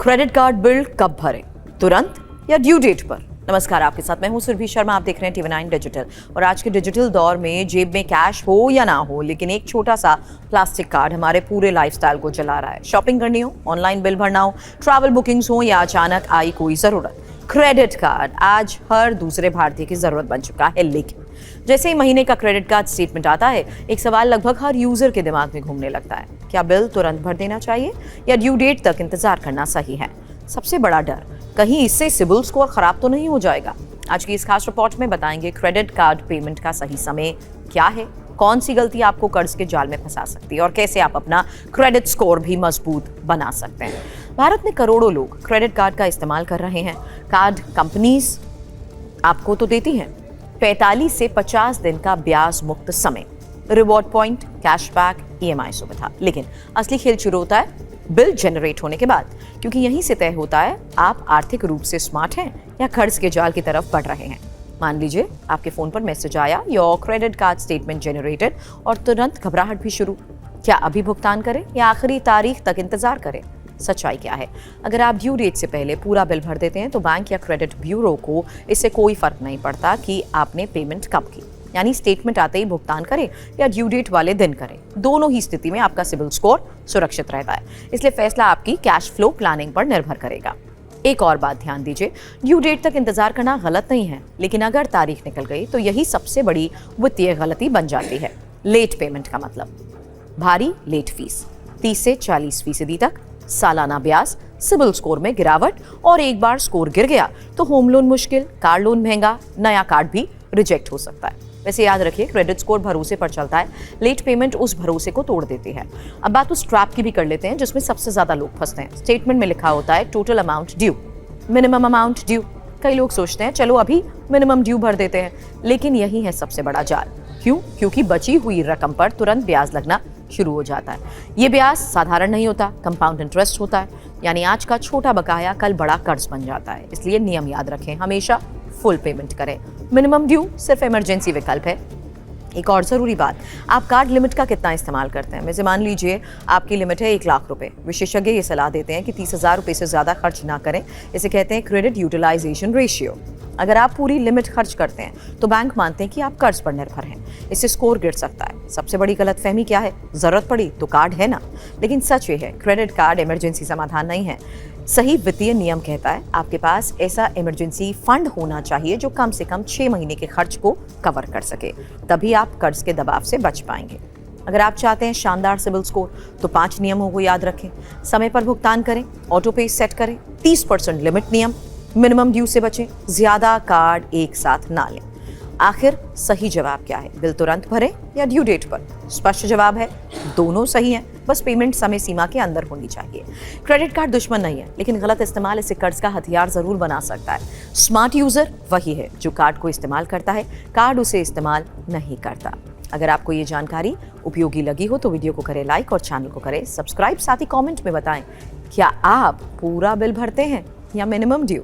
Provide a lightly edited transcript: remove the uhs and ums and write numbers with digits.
Credit card bill कब भरें, तुरंत या ड्यू डेट पर? नमस्कार, आपके साथ मैं हूं सुरभि शर्मा। आप देख रहे हैं TV9 डिजिटल। और आज के डिजिटल दौर में जेब में कैश हो या ना हो, लेकिन एक छोटा सा प्लास्टिक कार्ड हमारे पूरे लाइफस्टाइल को चला रहा है। शॉपिंग करनी हो, ऑनलाइन बिल भरना हो, ट्रैवल बुकिंग्स हो या अचानक आई कोई जरूरत, क्रेडिट कार्ड आज हर दूसरे भारतीय की जरूरत बन चुका है। लेकिन जैसे ही महीने का क्रेडिट कार्ड स्टेटमेंट आता है, एक सवाल लगभग हर यूजर के दिमाग में घूमने लगता है। क्या बिल तुरंत भर देना चाहिए या ड्यू डेट तक इंतजार करना सही है? सबसे बड़ा डर, कहीं इससे सिबिल स्कोर खराब तो नहीं हो जाएगा? आज की इस खास रिपोर्ट में बताएंगे क्रेडिट कार्ड पेमेंट का सही समय क्या है, कौन सी गलती आपको कर्ज के जाल में फंसा सकती है और कैसे आप अपना क्रेडिट स्कोर भी मजबूत बना सकते हैं। भारत में करोड़ों लोग क्रेडिट कार्ड का इस्तेमाल कर रहे हैं। कार्ड कंपनीज आपको तो देती हैं 45 से 50 दिन का ब्याज मुक्त समय, रिवॉर्ड पॉइंट, कैशबैक, EMI सुविधा। लेकिन असली खेल शुरू होता है बिल जनरेट होने के बाद, क्योंकि यहीं से तय होता है आप आर्थिक रूप से स्मार्ट हैं या कर्ज के जाल की तरफ बढ़ रहे हैं। मान लीजिए आपके फोन पर मैसेज आया, your credit card statement generated, और तुरंत घबराहट भी शुरू। क्या अभी भुगतान करें या आखिरी तारीख तक इंतजार करें? सच्चाई क्या है? अगर आप ड्यू डेट से पहले पूरा बिल भर देते हैं तो बैंक या क्रेडिट ब्यूरो को इससे कोई फर्क नहीं पड़ता कि आपने पेमेंट कब की, यानी स्टेटमेंट आते ही भुगतान करें या ड्यू डेट वाले दिन करें, दोनों ही स्थिति में आपका सिबिल स्कोर सुरक्षित रहता है। इसलिए फैसला आपकी कैश फ्लो प्लानिंग पर निर्भर करेगा। एक और बात ध्यान दीजिए, ड्यू डेट तक इंतजार करना गलत नहीं है, लेकिन अगर तारीख निकल गई तो यही सबसे बड़ी वित्तीय गलती बन जाती है। लेट पेमेंट का मतलब भारी लेट फीस, 30 से 40% तक, सालाना ब्याज, सिबिल स्कोर में गिरावट, और एक बार स्कोर गिर गया तो होम लोन मुश्किल, कार लोन महंगा, नया कार्ड भी रिजेक्ट हो सकता है। वैसे याद रखिए, क्रेडिट स्कोर भरोसे पर चलता है, लेट पेमेंट उस भरोसे को तोड़ देती है। अब बात उस ट्रैप की भी कर लेते हैं जिसमें सबसे ज्यादा लोग फंसते हैं। स्टेटमेंट में लिखा होता है total amount due, minimum amount due. कई लोग सोचते हैं चलो अभी मिनिमम ड्यू भर देते हैं, लेकिन यही है सबसे बड़ा जाल। क्यों? क्योंकि बची हुई रकम पर तुरंत ब्याज लगना शुरू हो जाता है। ये ब्याज साधारण नहीं होता, कंपाउंड इंटरेस्ट होता है, यानी आज का छोटा बकाया कल बड़ा कर्ज बन जाता है। इसलिए नियम याद रखें, हमेशा फुल पेमेंट करें। मिनिमम ड्यू सिर्फ इमरजेंसी विकल्प है। एक और जरूरी बात, आप कार्ड लिमिट का कितना इस्तेमाल करते हैं? वैसे मान लीजिए आपकी लिमिट है 1 लाख रुपए। विशेषज्ञ ये सलाह देते हैं कि 30,000 रुपए से ज्यादा खर्च ना करें। इसे कहते हैं क्रेडिट यूटिलाइजेशन रेशियो। अगर आप पूरी लिमिट खर्च करते हैं तो बैंक मानते हैं कि आप कर्ज पर निर्भर हैं, इससे स्कोर गिर सकता है। सबसे बड़ी गलतफहमी क्या है? जरूरत पड़ी तो कार्ड है ना, लेकिन सच ये है क्रेडिट कार्ड इमरजेंसी समाधान नहीं है। सही वित्तीय नियम कहता है आपके पास ऐसा इमरजेंसी फंड होना चाहिए जो कम से कम 6 महीने के खर्च को कवर कर सके, तभी आप कर्ज के दबाव से बच पाएंगे। अगर आप चाहते हैं शानदार सिबिल स्कोर तो 5 नियमों को याद रखें। समय पर भुगतान करें, ऑटो पे सेट करें, 30% लिमिट नियम, मिनिमम ड्यू से बचें, ज्यादा कार्ड एक साथ ना लें। आखिर सही जवाब क्या है? बिल तुरंत भरें या ड्यू डेट पर? स्पष्ट जवाब है दोनों सही हैं, बस पेमेंट समय सीमा के अंदर होनी चाहिए। क्रेडिट कार्ड दुश्मन नहीं है, लेकिन गलत इस्तेमाल इसे कर्ज का हथियार जरूर बना सकता है। स्मार्ट यूजर वही है जो कार्ड को इस्तेमाल करता है, कार्ड उसे इस्तेमाल नहीं करता। अगर आपको ये जानकारी उपयोगी लगी हो तो वीडियो को करें लाइक और चैनल को करें सब्सक्राइब। साथ ही कमेंट में बताएं क्या आप पूरा बिल भरते हैं या मिनिमम ड्यू।